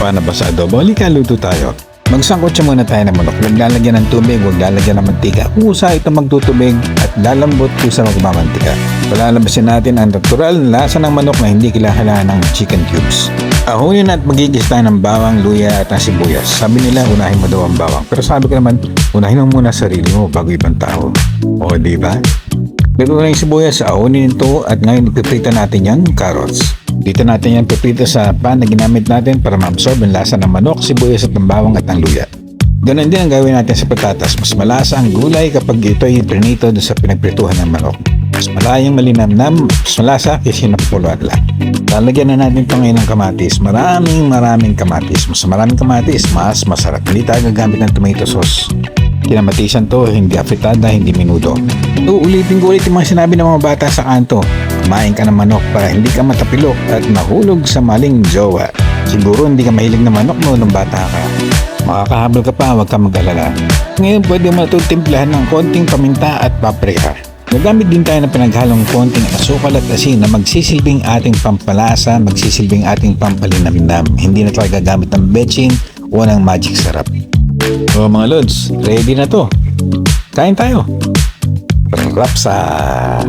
Paano ba sa adobo? Halika, luto tayo. Magsangkotsa muna tayo ng manok. Huwag lalagyan ng tubig, huwag lalagyan ng mantika. Kusa ito magtutubig at lalambot kusa magmamantika. Palalabasin natin ang natural na lasa ng manok na hindi kailangan ng chicken cubes. Ahunin at magigis tayo ng bawang, luya at ang sibuyas. Sabi nila, unahin mo daw ang bawang. Pero sabi ko naman, unahin mo muna sarili mo bago ibang tao. O, diba? Dito na yung sibuyas, ahunin ito at ngayon ipiprita natin yung carrots. Dito natin yan piprito sa pan na ginamit natin para ma-absorb ang lasa ng manok, sibuyas at ng bawang at ng luya. Ganun din ang gawin natin sa patatas. Mas malasa ang gulay kapag ito ay prinito doon sa pinagprituhan ng manok. Mas malayang malinamnam, mas malasa kasi napupuluan lang. Lalagyan na natin ito ngayon ng kamatis. Maraming kamatis. Mas maraming kamatis, mas masarap. Hindi tayo gagamit ng tomato sauce. Kinamatisan to, hindi afritada, hindi menudo. Uulitin ko ulit yung mga sinabi ng mga bata sa kanto. Kumain ka ng manok para hindi ka matapilok at mahulog sa maling jowa. Siguro hindi ka mahilig na manok no nung bata ka. Makakahabol ka pa, huwag ka mag-alala. Ngayon pwede mo ito timplahan ng konting paminta at paprika. Nagamit din tayo ng pinaghalong konting asukal at asin na magsisilbing ating pampalasa, magsisilbing ating pampalinamnam. Hindi na tayo gagamit ng betchin o ng magic sarap. O mga lods, ready na to. Kain tayo. Rapsa!